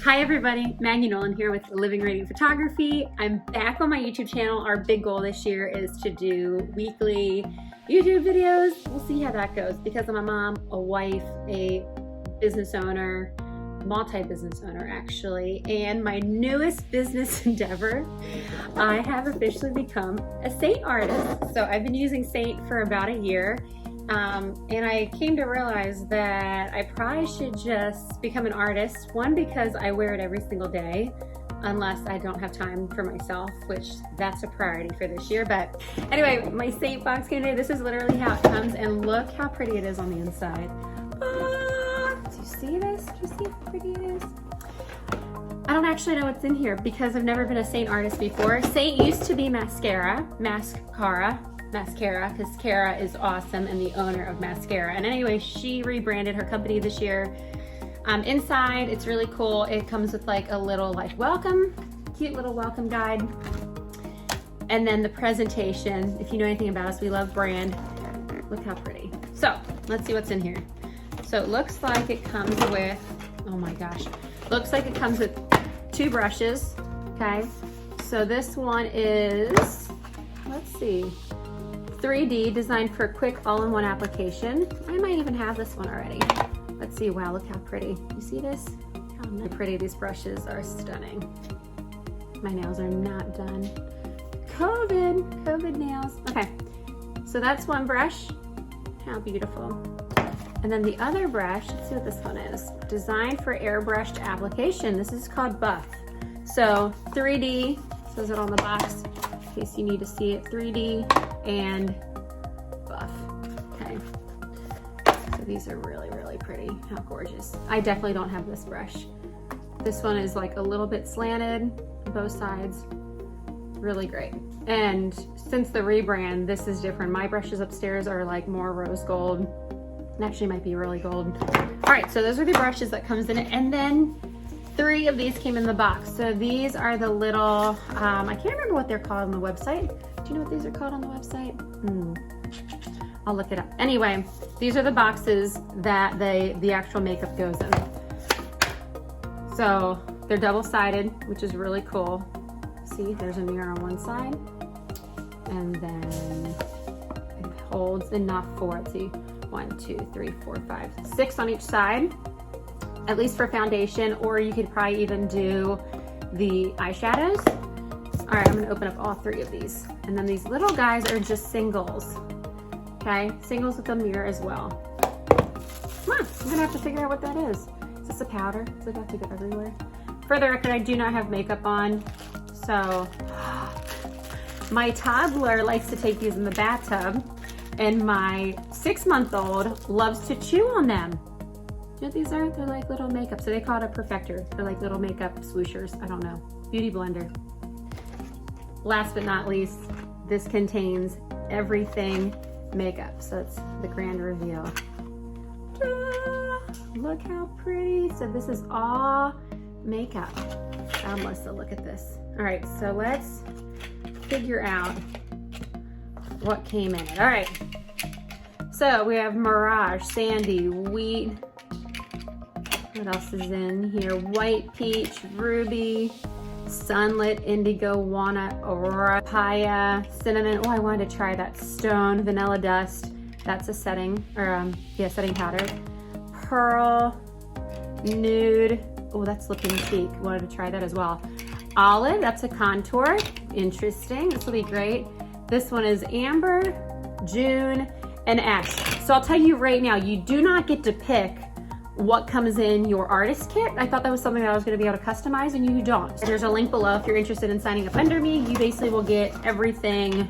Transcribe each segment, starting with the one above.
Hi everybody, Maggie Nolan here with Living Radiant Photography. I'm back on my YouTube channel. Our big goal this year is to do weekly YouTube videos. We'll see how that goes because I'm a mom, a wife, a business owner, multi-business owner actually, and my newest business endeavor, I have officially become a Seint artist. So I've been using Seint for about a year. And I came to realize that I probably should just become an artist. One, because I wear it every single day, unless I don't have time for myself, which that's a priority for this year. But anyway, my Seint box came today. This is literally how it comes, and look how pretty it is on the inside. Do you see this? Do you see how pretty it is? I don't actually know what's in here because I've never been a Seint artist before. Seint used to be Maskcara, Maskcara, because Kara is awesome and the owner of Maskcara. And anyway, she rebranded her company this year. Inside, it's really cool. It comes with like a little welcome, cute little welcome guide. And then the presentation, if you know anything about us, we love brand. Look how pretty. So let's see what's in here. So it looks like it comes with, oh my gosh, looks like it comes with 2 brushes, okay? So this one is, let's see, 3D, designed for a quick all-in-one application. I might even have this one already. Let's see. Wow, look how pretty. You see this? How pretty these brushes are. Stunning. My nails are not done. COVID nails. Okay, so that's one brush. How beautiful. And then the other brush, let's see what this one is. Designed for airbrushed application. This is called Buff. So 3D, says it on the box, in case you need to see it. 3D and Buff. Okay. So these are really, really pretty. How gorgeous. I definitely don't have this brush. This one is like a little bit slanted, both sides. Really great. And since the rebrand, this is different. My brushes upstairs are like more rose gold. And actually might be really gold. All right, so those are the brushes that comes in it. And then 3 of these came in the box. So these are the little, I can't remember what they're called on the website. Do you know what these are called on the website? I'll look it up. Anyway, these are the boxes that the actual makeup goes in. So they're double-sided, which is really cool. See, there's a mirror on one side, and then it holds enough for, let's see, 1, 2, 3, 4, 5, 6 on each side, at least for foundation, or you could probably even do the eyeshadows. All right, I'm gonna open up all 3 of these. And then these little guys are just singles, okay? Singles with a mirror as well. Come on, I'm gonna have to figure out what that is. Is this a powder? Does it have to go everywhere? For the record, I do not have makeup on, so my toddler likes to take these in the bathtub, and my 6-month-old loves to chew on them. You know what these are? They're like little makeup, so they call it a perfector. They're like little makeup swooshers, I don't know. Beauty blender. Last but not least, this contains everything makeup. So it's the grand reveal. Look how pretty. So this is all makeup. Melissa, look at this. All right, so let's figure out what came in it. All right, so we have Mirage, Sandy, Wheat. What else is in here? White Peach, Ruby, Sunlit, Indigo, Walnut, Aurora, Papaya, Cinnamon. Oh, I wanted to try that. Stone, Vanilla Dust. That's a setting, or setting powder. Pearl, Nude. Oh, that's looking chic. Wanted to try that as well. Olive, that's a contour. Interesting. This will be great. This one is Amber, June, and Ash. So I'll tell you right now, you do not get to pick what comes in your artist kit. I thought that was something that I was going to be able to customize, and you don't. There's a link below if you're interested in signing up under me. You basically will get everything,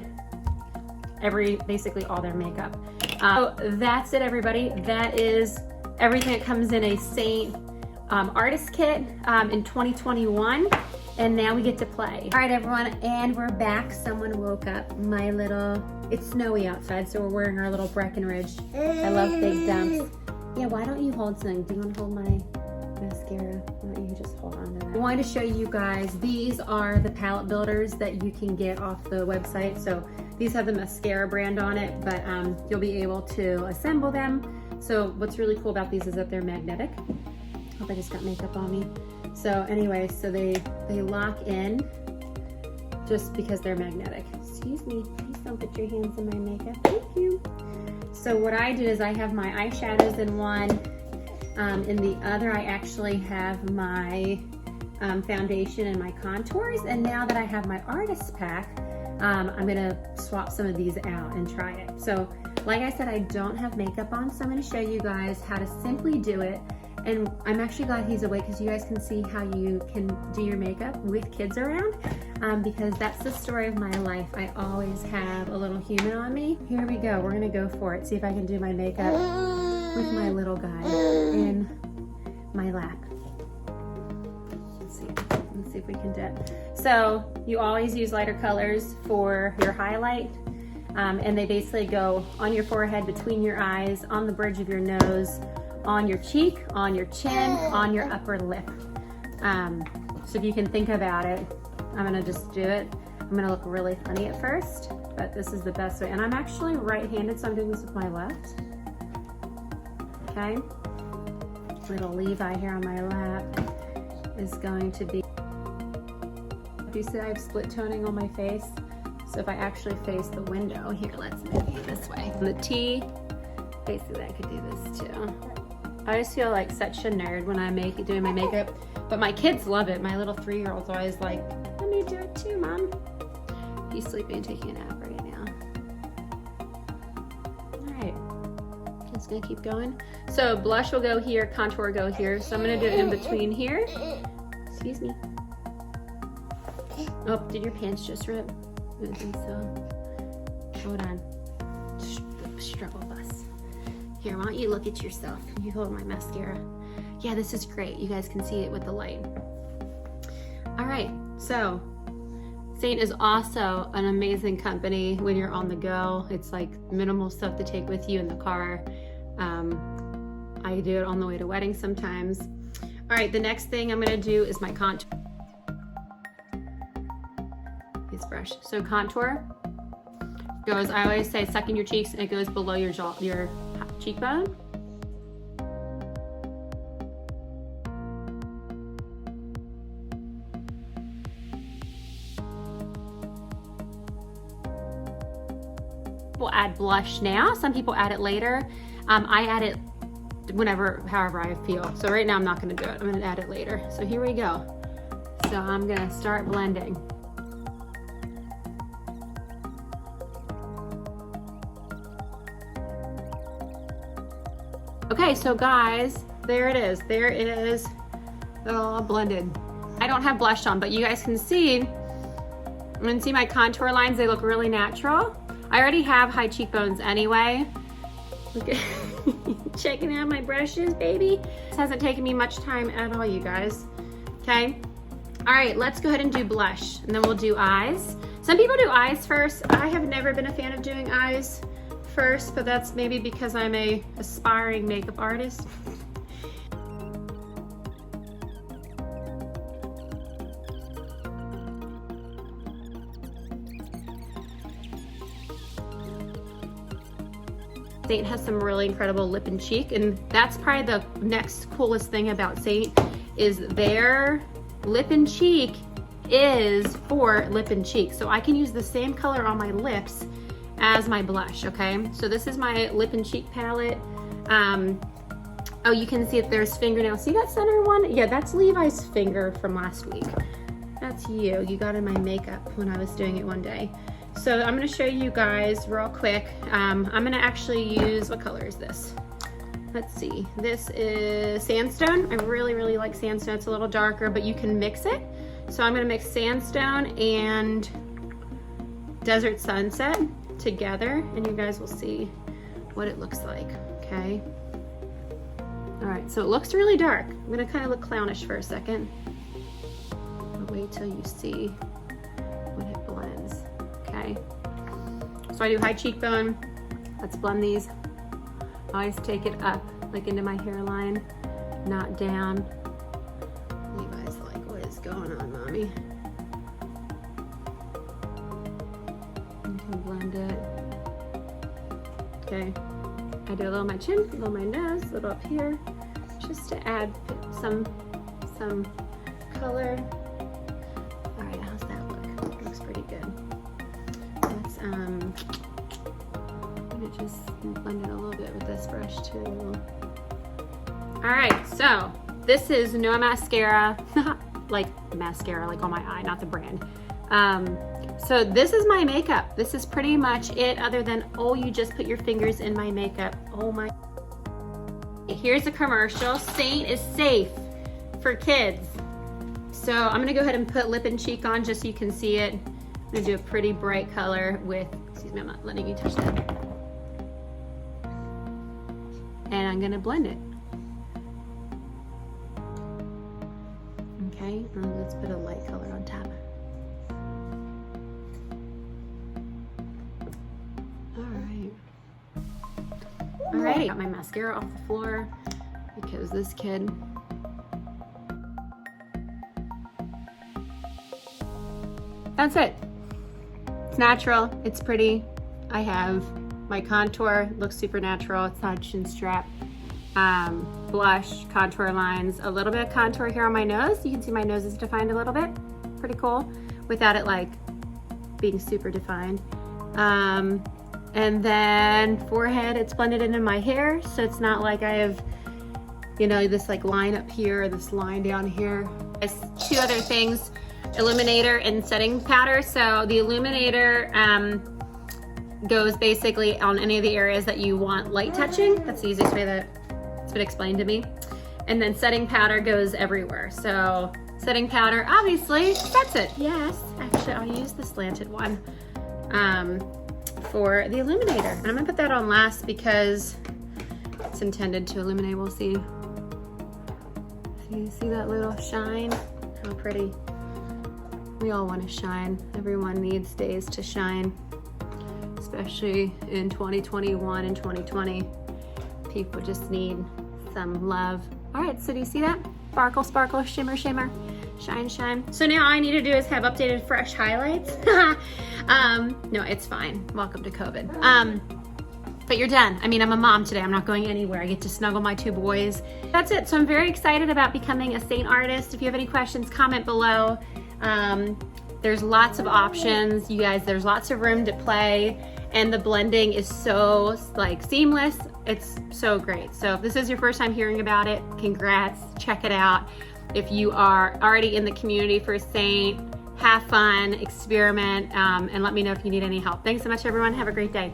basically all their makeup. So that's it, everybody. That is everything that comes in a Seint artist kit in 2021. And now we get to play. All right, everyone, and we're back. Someone woke up it's snowy outside, so we're wearing our little Breckenridge. I love big dumps. Yeah, why don't you hold something? Do you want to hold my mascara? Why don't you just hold on to that? I wanted to show you guys, these are the palette builders that you can get off the website. So these have the Maskcara brand on it, but you'll be able to assemble them. So what's really cool about these is that they're magnetic. Hope I just got makeup on me. So anyway, so they lock in just because they're magnetic. Excuse me, please don't put your hands in my makeup. Thank you. So what I do is I have my eyeshadows in one. In the other, I actually have my foundation and my contours. And now that I have my artist pack, I'm gonna swap some of these out and try it. So like I said, I don't have makeup on, so I'm gonna show you guys how to simply do it. And I'm actually glad he's awake because you guys can see how you can do your makeup with kids around, because that's the story of my life. I always have a little human on me. Here we go, we're gonna go for it. See if I can do my makeup with my little guy in my lap. Let's see if we can do it. So you always use lighter colors for your highlight, and they basically go on your forehead, between your eyes, on the bridge of your nose, on your cheek, on your chin, on your upper lip. So if you can think about it, I'm gonna just do it. I'm gonna look really funny at first, but this is the best way. And I'm actually right-handed, so I'm doing this with my left. Okay. Little Levi here on my lap is going to be, do you see I have split toning on my face? So if I actually face the window, here, let's move you this way. And the T, basically I could do this too. I just feel like such a nerd when I'm doing my makeup, but my kids love it. My little 3-year-old's always like, let me do it too, Mom. He's sleeping and taking a nap right now. All right, just gonna keep going. So blush will go here, contour will go here. So I'm gonna do it in between here. Excuse me. Oh, did your pants just rip? I don't think so. Hold on. Struggle bus. Here, why don't you look at yourself? You hold my mascara. Yeah, this is great. You guys can see it with the light. All right, so Seint is also an amazing company when you're on the go. It's like minimal stuff to take with you in the car. I do it on the way to weddings sometimes. All right, the next thing I'm gonna do is my contour. This brush. So contour goes, I always say suck in your cheeks, and it goes below your jaw, your cheekbone. People add blush now. Some people add it later. I add it however I feel. So right now I'm not gonna do it. I'm gonna add it later. So here we go. So I'm gonna start blending. Okay, so guys, there it is. There it is, all blended. I don't have blush on, but you guys can see, my contour lines, they look really natural. I already have high cheekbones anyway. Look at, checking out my brushes, baby. This hasn't taken me much time at all, you guys, okay? All right, let's go ahead and do blush, and then we'll do eyes. Some people do eyes first. I have never been a fan of doing eyes first, but that's maybe because I'm a aspiring makeup artist. Seint has some really incredible lip and cheek, and that's probably the next coolest thing about Seint is their lip and cheek is for lip and cheek. So I can use the same color on my lips as my blush, okay? So this is my lip and cheek palette. Oh, you can see that there's fingernails. See that center one? Yeah, that's Levi's finger from last week. That's you. You got in my makeup when I was doing it one day. So I'm gonna show you guys real quick. I'm gonna actually use, what color is this? Let's see, this is sandstone. I really, really like sandstone. It's a little darker, but you can mix it. So I'm gonna mix sandstone and desert sunset together, and you guys will see what it looks like, okay? All right, so it looks really dark. I'm gonna kind of look clownish for a second. But wait till you see when it blends, okay? So I do high cheekbone. Let's blend these. I always take it up, like into my hairline, not down. Levi's like, what is going on, Mommy? You can blend it. Okay. I do a little on my chin, a little on my nose, a little up here, just to add some color. All right, how's that look? It looks pretty good. Let's I'm gonna just blend it a little bit with this brush too. All right, so this is no mascara, like mascara, like on my eye, not the brand. So this is my makeup. This is pretty much it, other than, oh, you just put your fingers in my makeup. Oh my. Here's a commercial. Seint is safe for kids. So I'm gonna go ahead and put lip and cheek on just so you can see it. I'm gonna do a pretty bright color with, excuse me, I'm not letting you touch that. And I'm gonna blend it. Okay, and let's put a light color on top. All right, got my mascara off the floor because this kid. That's it. It's natural, it's pretty. I have my contour, looks super natural. It's not a chin strap. Blush, contour lines, a little bit of contour here on my nose. You can see my nose is defined a little bit. Pretty cool, without it like being super defined. And then forehead, it's blended into my hair, so it's not like I have, you know, this like line up here, this line down here. There's two other things, illuminator and setting powder. So the illuminator goes basically on any of the areas that you want light touching. That's the easiest way that it's been explained to me. And then setting powder goes everywhere. So setting powder obviously sets it. Yes, actually I'll use the slanted one. For the illuminator. And I'm gonna put that on last because it's intended to illuminate. We'll see. See that little shine? How pretty. We all want to shine. Everyone needs days to shine, especially in 2021 and 2020. People just need some love. All right, so do you see that? Sparkle, sparkle, shimmer, shimmer. Shine, shine. So now all I need to do is have updated fresh highlights. No, it's fine. Welcome to COVID. But you're done. I mean, I'm a mom today. I'm not going anywhere. I get to snuggle my two boys. That's it. So I'm very excited about becoming a Seint artist. If you have any questions, comment below. There's lots of options. You guys, there's lots of room to play. And the blending is so like seamless. It's so great. So if this is your first time hearing about it, congrats. Check it out. If you are already in the community for Seint, have fun, experiment, and let me know if you need any help. Thanks so much, everyone. Have a great day.